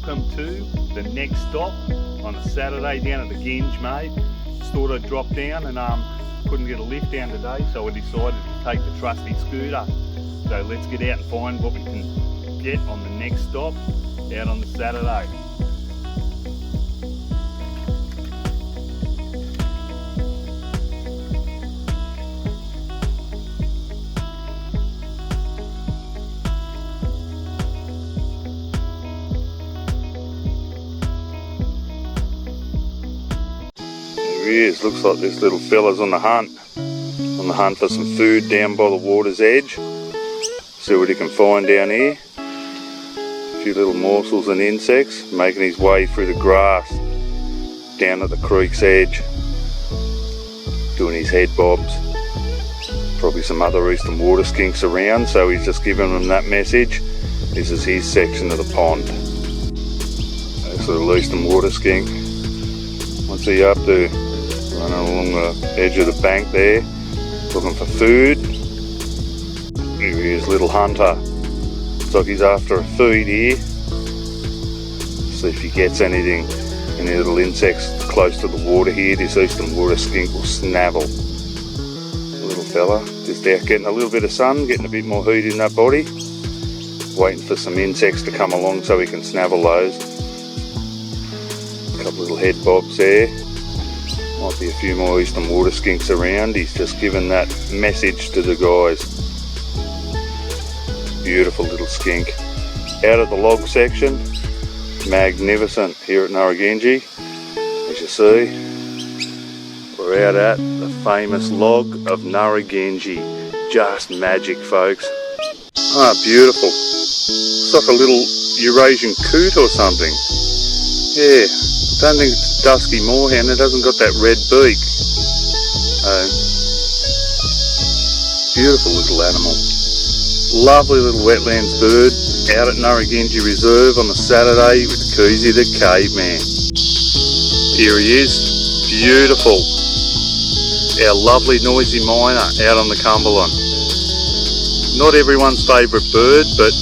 welcome to the next stop on a Saturday down at the Ginge, mate. Just thought I'd drop down and couldn't get a lift down today, so I decided to take the trusty scooter. So let's get out and find what we can get on the next stop out on the Saturday. There he is. Looks like this little fella's on the hunt for some food down by the water's edge. See what he can find down here. A few little morsels and insects, making his way through the grass down at the creek's edge, doing his head bobs. Probably some other eastern water skinks around, so he's just giving them that message. This is his section of the pond. That's a little eastern water skink. What's he up to? Running along the edge of the bank there, looking for food. Here he is, little hunter. Looks like he's after a feed here. See if he gets anything, any little insects close to the water here. This eastern water skink will snavel. Little fella, just out getting a little bit of sun, getting a bit more heat in that body. Waiting for some insects to come along so he can snavel those. A couple little head bobs there. Might be a few more eastern water skinks around. He's just given that message to the guys. Beautiful little skink. Out of the log section, magnificent here at Narraginji. As you see, we're out at the famous log of Narraginji. Just magic, folks. Ah, beautiful. It's like a little Eurasian coot or something. Yeah. I don't think it's a dusky moorhen, it hasn't got that red beak. Beautiful little animal. Lovely little wetlands bird out at Narraginji Reserve on a Saturday with Koozie the caveman. Here he is, beautiful. Our lovely noisy miner out on the Cumberland. Not everyone's favourite bird, but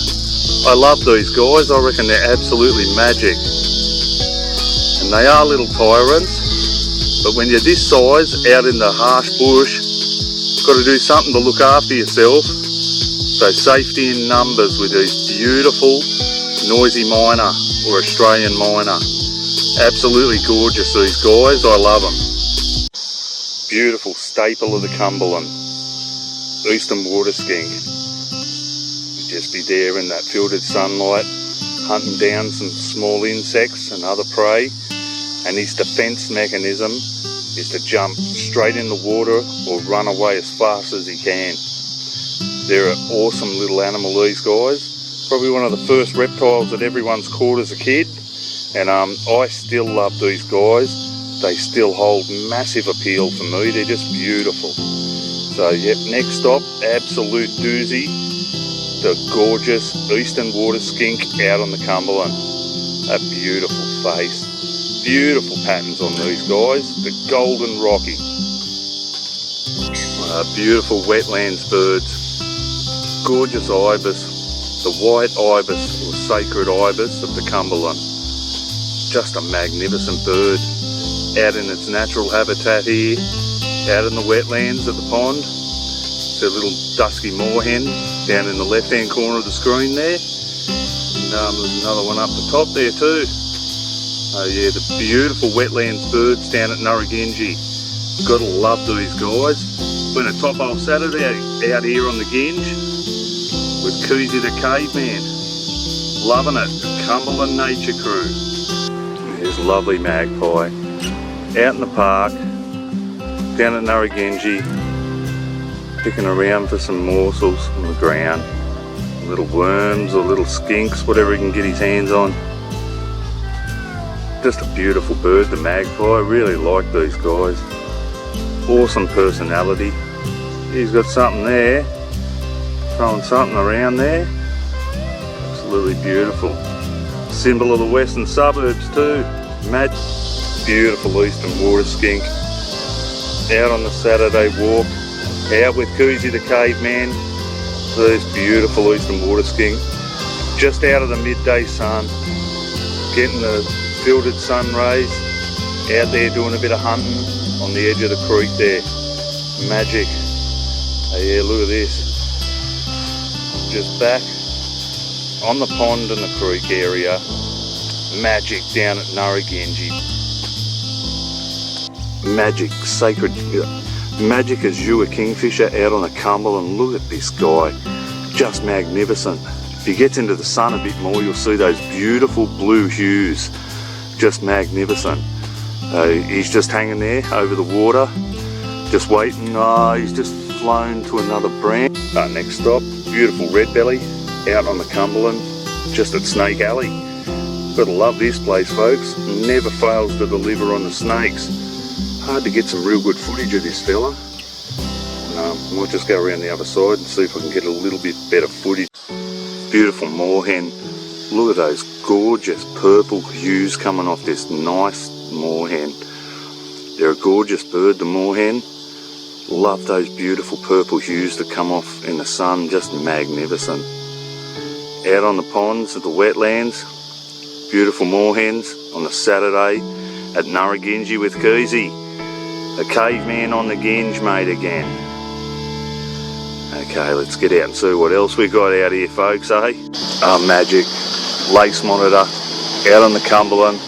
I love these guys. I reckon they're absolutely magic. And they are little tyrants, but when you're this size out in the harsh bush, you've got to do something to look after yourself. So safety in numbers with these beautiful noisy miner or Australian miner. Absolutely gorgeous, these guys, I love them. Beautiful staple of the Cumberland, eastern water skink. You'd just be there in that filtered sunlight, hunting down some small insects and other prey. And his defence mechanism is to jump straight in the water or run away as fast as he can. They're an awesome little animal, these guys. Probably one of the first reptiles that everyone's caught as a kid. And I still love these guys. They still hold massive appeal for me. They're just beautiful. So yep, next stop, absolute doozy. The gorgeous eastern water skink out on the Cumberland. A beautiful face. Beautiful patterns on these guys, the golden rocky. Beautiful wetlands birds. Gorgeous ibis, the white ibis or sacred ibis of the Cumberland. Just a magnificent bird. Out in its natural habitat here, out in the wetlands at the pond. It's a little dusky moorhen down in the left hand corner of the screen there. And there's another one up the top there too. Oh yeah, the beautiful wetlands birds down at Narraginji. Gotta love these guys. Been a top hole Saturday out here on the Ginge with Koozie the caveman. Loving it, the Cumberland Nature Crew. There's lovely magpie. Out in the park, down at Narraginji, picking around for some morsels on the ground. Little worms or little skinks, whatever he can get his hands on. Just a beautiful bird, the magpie. I really like these guys. Awesome personality. He's got something there, throwing something around there. Absolutely beautiful. Symbol of the western suburbs too. Beautiful eastern water skink. Out on the Saturday walk, out with Koozie the caveman. These beautiful eastern water skink. Just out of the midday sun. getting the filtered sun rays, out there doing a bit of hunting on the edge of the creek there. Magic. Oh yeah, look at this. Just back on the pond and the creek area. Magic down at Narraginji. Magic, sacred, magic azure kingfisher out on the Cumberland. Look at this guy, just magnificent. If he gets into the sun a bit more, you'll see those beautiful blue hues, just magnificent. He's just hanging there over the water, just waiting. He's just flown to another branch. Next stop, beautiful red-bellied out on the Cumberland, just at Snake Alley. Gotta love this place, folks. Never fails to deliver on the snakes. Hard to get some real good footage of this fella. Might just go around the other side and see if I can get a little bit better footage. Beautiful moorhen. Look at those gorgeous purple hues coming off this nice moorhen. They're a gorgeous bird, the moorhen. Love those beautiful purple hues that come off in the sun, just magnificent. Out on the ponds at the wetlands, beautiful moorhens on the Saturday at Narraginji with Keezy. A caveman on the Ginge mate again. Okay, let's get out and see what else we got out here, folks, eh? Magic, lace monitor, out on the Cumberland.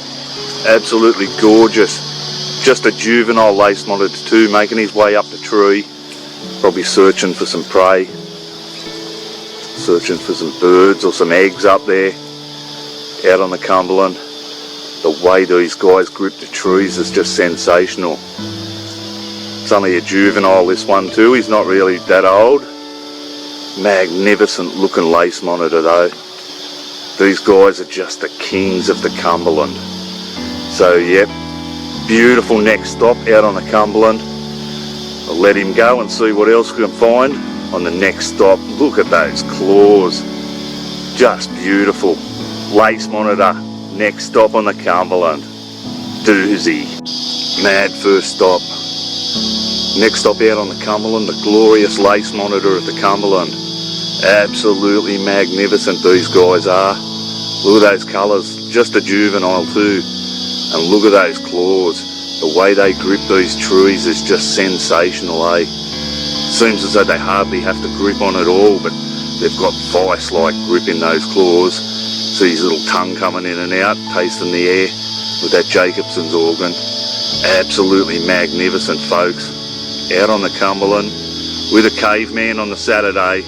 Absolutely gorgeous. Just a juvenile lace monitor too, making his way up the tree. Probably searching for some prey. Searching for some birds or some eggs up there. Out on the Cumberland. The way these guys grip the trees is just sensational. It's only a juvenile, this one too. He's not really that old. Magnificent looking lace monitor though. These guys are just the kings of the Cumberland. So yep, beautiful next stop out on the Cumberland. I'll let him go and see what else we can find on the next stop. Look at those claws. Just beautiful. Lace monitor, next stop on the Cumberland. Doozy. Mad first stop. Next stop out on the Cumberland, the glorious lace monitor of the Cumberland. Absolutely magnificent these guys are. Look at those colours, just a juvenile too. And look at those claws. The way they grip these trees is just sensational, eh? Seems as though they hardly have to grip on at all, but they've got vice-like grip in those claws. See his little tongue coming in and out, tasting the air with that Jacobson's organ. Absolutely magnificent, folks. Out on the Cumberland with a caveman on the Saturday.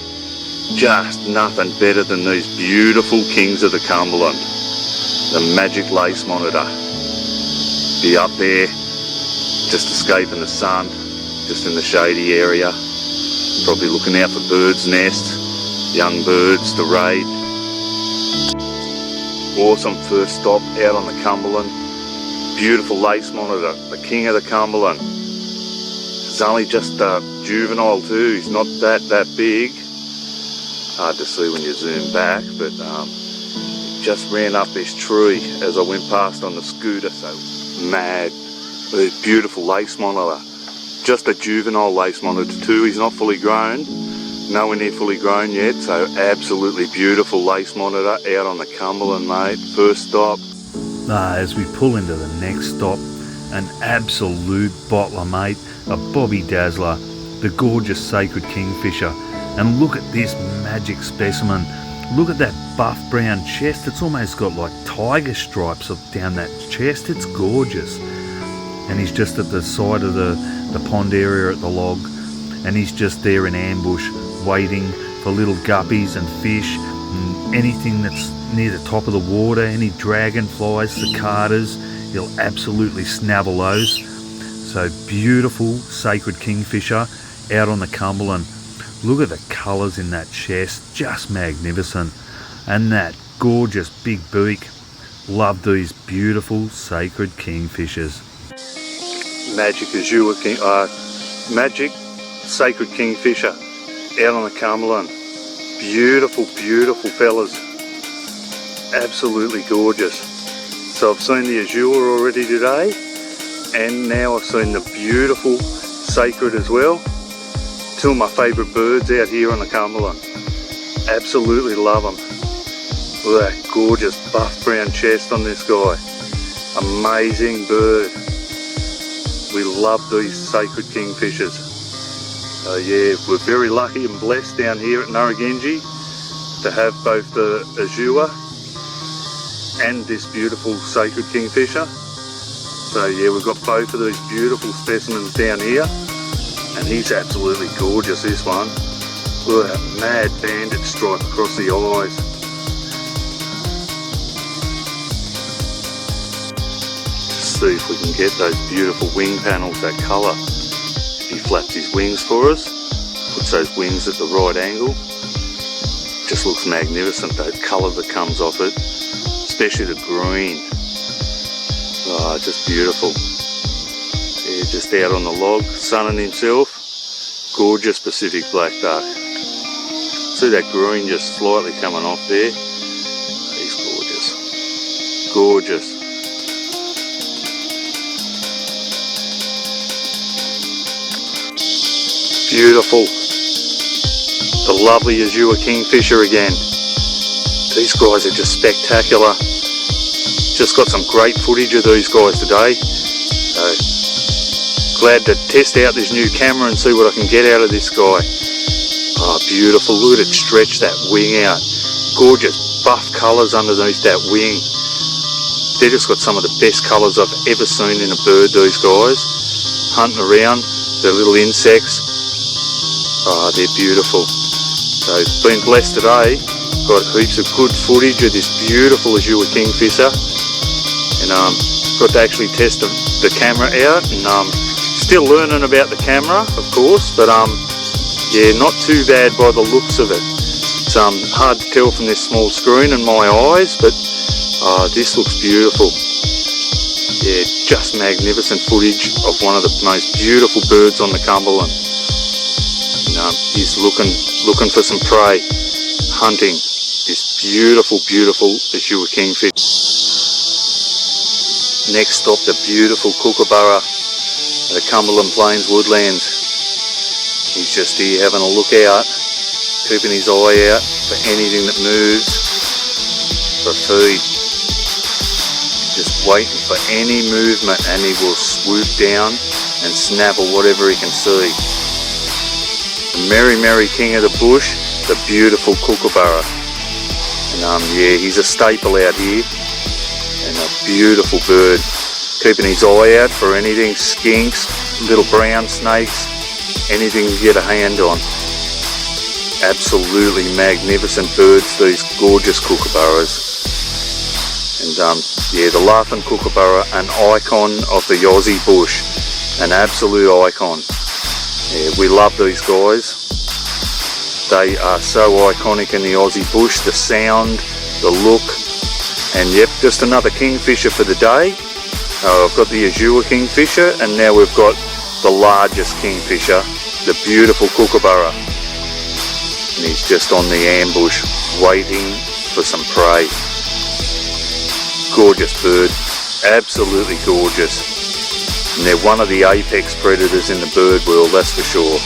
Just nothing better than these beautiful kings of the Cumberland. The magic lace monitor. Be up there, just escaping the sun, just in the shady area. Probably looking out for birds' nests, young birds to raid. Awesome first stop out on the Cumberland. Beautiful lace monitor, the king of the Cumberland. He's only just a juvenile too, he's not that big. Hard to see when you zoom back, but just ran up this tree as I went past on the scooter, so mad. Beautiful lace monitor. Just a juvenile lace monitor too, he's not fully grown. Nowhere near fully grown yet, so absolutely beautiful lace monitor out on the Cumberland, mate. First stop. As we pull into the next stop, an absolute bottler, mate. A Bobby Dazzler, the gorgeous sacred kingfisher. And look at this magic specimen. Look at that buff brown chest. It's almost got like tiger stripes down that chest. It's gorgeous. And he's just at the side of the pond area at the log. And he's just there in ambush, waiting for little guppies and fish and anything that's near the top of the water, any dragonflies, cicadas. He'll absolutely snavel those. So beautiful sacred kingfisher out on the Cumberland. Look at the colours in that chest, just magnificent. And that gorgeous big beak. Love these beautiful sacred kingfishers. Magic azure magic sacred kingfisher out on the Cumberland. Beautiful, beautiful fellas. Absolutely gorgeous. So I've seen the azure already today, and now I've seen the beautiful sacred as well. Two of my favourite birds out here on the Cumberland. Absolutely love them. Look at that gorgeous buff brown chest on this guy. Amazing bird. We love these sacred kingfishers. So yeah, we're very lucky and blessed down here at Narraginji to have both the azure and this beautiful sacred kingfisher. So yeah, we've got both of these beautiful specimens down here, and he's absolutely gorgeous, this one. Look at that mad banded stripe across the eyes. Just see if we can get those beautiful wing panels, that colour. He flaps his wings for us, puts those wings at the right angle. Just looks magnificent, that colour that comes off it, especially the green. Oh, just beautiful. Yeah, just out on the log, sunning himself. Gorgeous Pacific black duck. See that green just slightly coming off there? He's gorgeous. Gorgeous. Beautiful. The lovely azure kingfisher again. These guys are just spectacular. Just got some great footage of these guys today. So glad to test out this new camera and see what I can get out of this guy. Oh, beautiful. Look at it stretch that wing out. Gorgeous buff colours underneath that wing. They've just got some of the best colours I've ever seen in a bird, these guys. Hunting around, their little insects. Oh, they're beautiful. So been blessed today. Got heaps of good footage of this beautiful azure kingfisher. And got to actually test the camera out. And still learning about the camera, of course. But yeah, not too bad by the looks of it. It's hard to tell from this small screen and my eyes, but this looks beautiful. Yeah, just magnificent footage of one of the most beautiful birds on the Cumberland. And, he's looking for some prey, hunting this beautiful, beautiful azure kingfish. Next stop, the beautiful Kookaburra at the Cumberland Plains woodlands. He's just here having a look out, keeping his eye out for anything that moves for food. Just waiting for any movement, and he will swoop down and snap at whatever he can see. The merry, merry king of the bush, the beautiful Kookaburra. And yeah, he's a staple out here, and a beautiful bird. Keeping his eye out for anything, skinks, little brown snakes, anything you get a hand on. Absolutely magnificent birds, these gorgeous Kookaburras. And yeah, the laughing Kookaburra, an icon of the Aussie bush, an absolute icon. Yeah, we love these guys. They are so iconic in the Aussie bush, the sound, the look. And yep, just another kingfisher for the day. I've got the azure kingfisher, and now we've got the largest kingfisher, the beautiful Kookaburra. And he's just on the ambush, waiting for some prey. Gorgeous bird, absolutely gorgeous. And they're one of the apex predators in the bird world, that's for sure.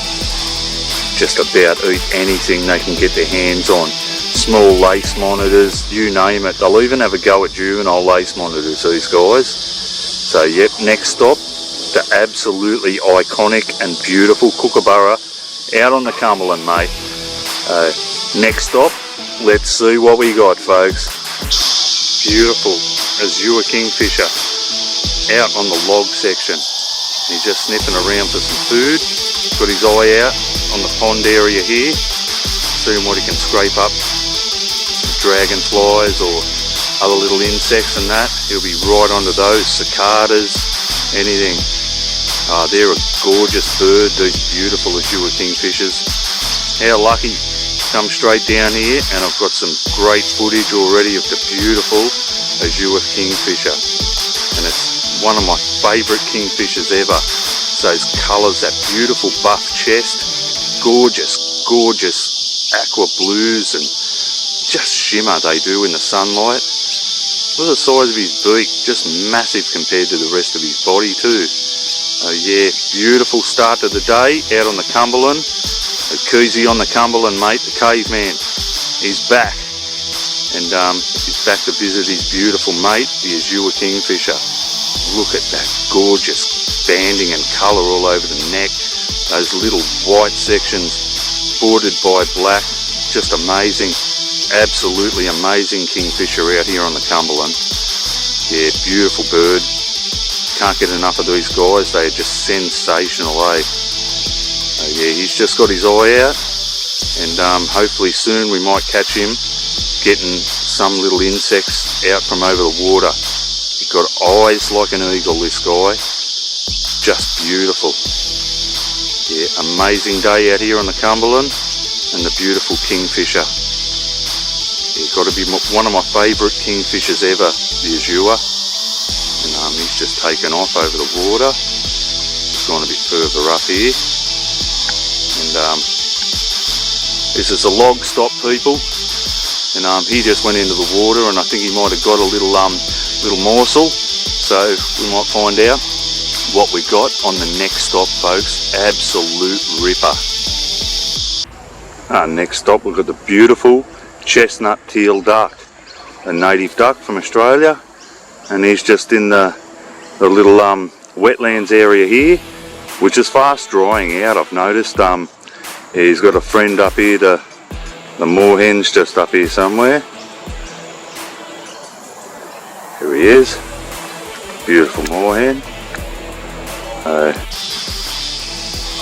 Just about eat anything they can get their hands on. Small lace monitors, you name it. They'll even have a go at juvenile lace monitors, these guys. So yep, next stop, the absolutely iconic and beautiful Kookaburra out on the Cumberland, mate. Next stop, let's see what we got, folks. Beautiful azure kingfisher out on the log section. He's just sniffing around for some food. Got his eye out on the pond area here, seeing what he can scrape up. Dragonflies or other little insects and that. He'll be right onto those, cicadas, anything. They're a gorgeous bird, these beautiful azure kingfishers. How lucky. Come straight down here, and I've got some great footage already of the beautiful azure kingfisher. And it's one of my favourite kingfishers ever. It's those colours, that beautiful buff chest, gorgeous, gorgeous aqua blues, and just shimmer they do in the sunlight. Look at the size of his beak, just massive compared to the rest of his body too. Yeah, beautiful start to the day out on the Cumberland. The Koozie on the Cumberland, mate, the caveman. He's back. and he's back to visit his beautiful mate, the azure kingfisher. Look at that gorgeous banding and colour all over the neck, those little white sections bordered by black, just amazing, absolutely amazing kingfisher out here on the Cumberland. Yeah, beautiful bird, can't get enough of these guys, they are just sensational, eh? Yeah, he's just got his eye out, and hopefully soon we might catch him getting some little insects out from over the water. He's got eyes like an eagle, this guy. Just beautiful. Yeah, amazing day out here on the Cumberland, and the beautiful kingfisher. He's got to be one of my favourite kingfishers ever, the azure. And he's just taken off over the water. Just gone a bit further up here. And this is a log stop, people. And he just went into the water, and I think he might have got a little morsel, so we might find out what we got on the next stop, folks. Absolute ripper. Next stop, we've got the beautiful chestnut teal duck, a native duck from Australia, and he's just in the little wetlands area here, which is fast drying out, I've noticed. He's got a friend up here, the moorhen's just up here somewhere. Here he is, beautiful moorhen.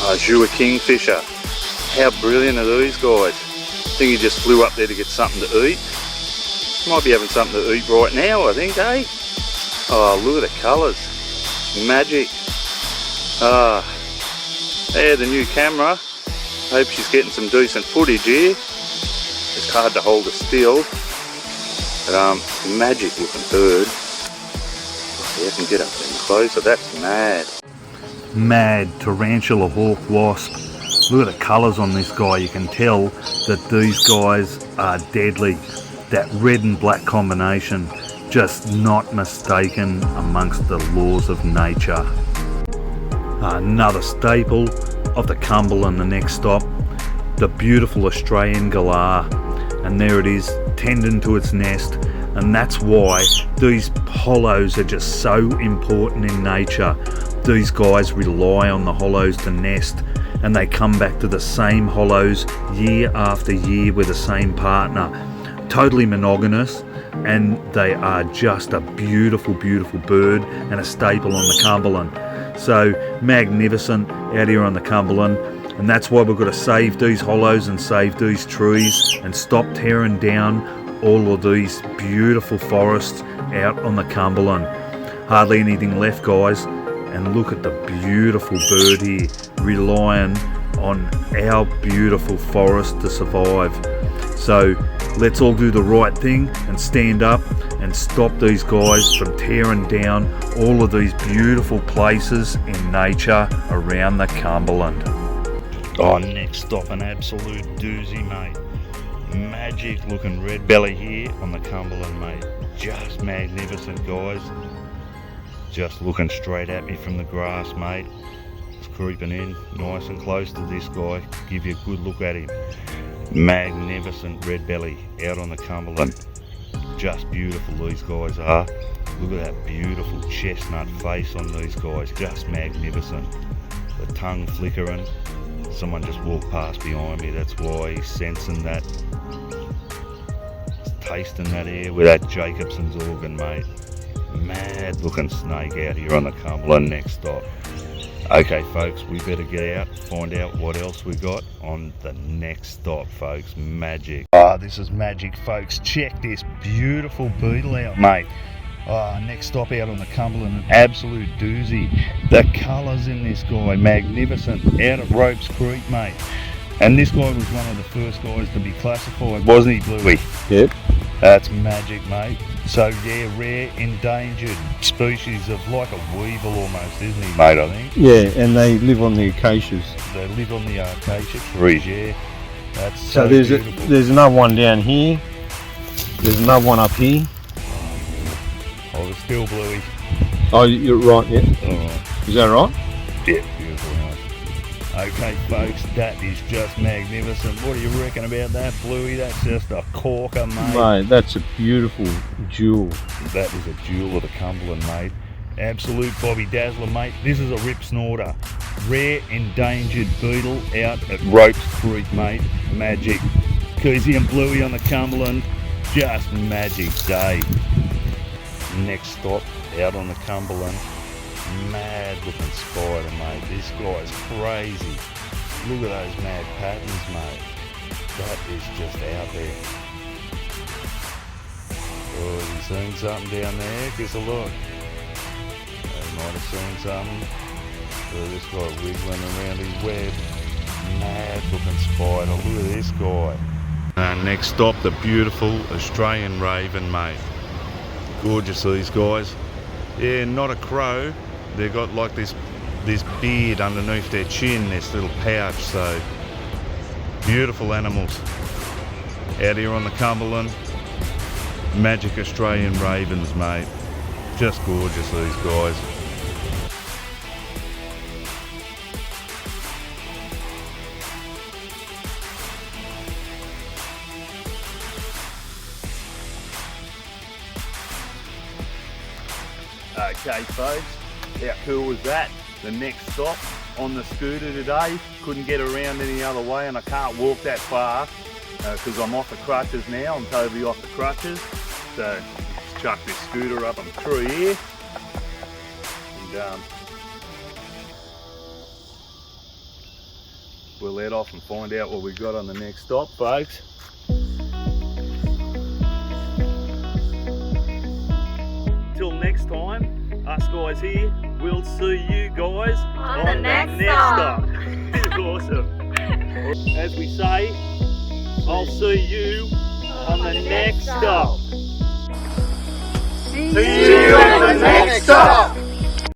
Azure kingfisher. How brilliant are these guys? I think he just flew up there to get something to eat. Might be having something to eat right now, I think, eh? Oh, look at the colours. Magic. There's the new camera. Hope she's getting some decent footage here. It's hard to hold her still, but magic looking bird. Yeah, I can get up there and closer. That's mad. Mad tarantula hawk wasp. Look at the colours on this guy. You can tell that these guys are deadly. That red and black combination, just not mistaken amongst the laws of nature. Another staple of the Cumberland, the next stop, the beautiful Australian galah. And there it is, tending to its nest, and that's why these hollows are just so important in nature. These guys rely on the hollows to nest, and they come back to the same hollows year after year with the same partner. Totally monogamous, and they are just a beautiful, beautiful bird and a staple on the Cumberland. So magnificent out here on the Cumberland. And that's why we've got to save these hollows and save these trees and stop tearing down all of these beautiful forests out on the Cumberland. Hardly anything left, guys. And look at the beautiful bird here, relying on our beautiful forest to survive. So let's all do the right thing and stand up and stop these guys from tearing down all of these beautiful places in nature around the Cumberland. Next stop, an absolute doozy, mate. Magic looking red belly here on the Cumberland, mate. Just magnificent, guys. Just looking straight at me from the grass, mate. It's creeping in nice and close to this guy. Give you a good look at him. Magnificent red belly out on the Cumberland. Just beautiful these guys are. Look at that beautiful chestnut face on these guys. Just magnificent. The tongue flickering. Someone just walked past behind me, that's why he's sensing that. He's tasting that air with that Jacobson's organ, mate. Mad looking snake out here on the Cumberland, next stop. Okay folks, we better get out, find out what else we got on the next stop, folks. Magic. This is magic, folks. Check this beautiful beetle out, mate. Next stop out on the Cumberland, an absolute doozy. The colours in this guy, magnificent, out at Ropes Creek, mate. And this guy was one of the first guys to be classified, wasn't he, Bluey? Yep. That's magic, mate. So yeah, rare, endangered species of like a weevil almost, isn't he, mate, I think? Yeah, and they live on the acacias. They live on the acacia trees, yeah. That's so there's another one down here. There's another one up here. Oh, it's still Bluey. Oh, you're right, yeah. Alright. Is that right? Yeah, beautiful, mate. Okay folks, that is just magnificent. What do you reckon about that, Bluey? That's just a corker, mate. Mate, that's a beautiful jewel. That is a jewel of the Cumberland, mate. Absolute Bobby Dazzler, mate. This is a rip snorter. Rare endangered beetle out at Ropes Creek, mate. Magic. Keezy and Bluey on the Cumberland. Just magic day. Next stop, out on the Cumberland. Mad looking spider, mate. This guy's crazy. Look at those mad patterns, mate. That is just out there. Oh, have you seen something down there? Guess a look. They might have seen something. Oh, this guy wiggling around his web. Mad looking spider. Look at this guy. Next stop, the beautiful Australian raven, mate. Gorgeous, these guys. Yeah, not a crow. They've got like this beard underneath their chin, this little pouch, so beautiful animals. Out here on the Cumberland, magic Australian ravens, mate. Just gorgeous, these guys. Okay folks, how cool was that? The next stop on the scooter today. Couldn't get around any other way, and I can't walk that far because I'm off the crutches now. I'm totally off the crutches. So let's chuck this scooter up and through here. And we'll let off and find out what we got on the next stop, folks. Till next time, us guys here, we'll see you guys on the next stop. This is awesome. As we say, I'll see you on the next stop. See you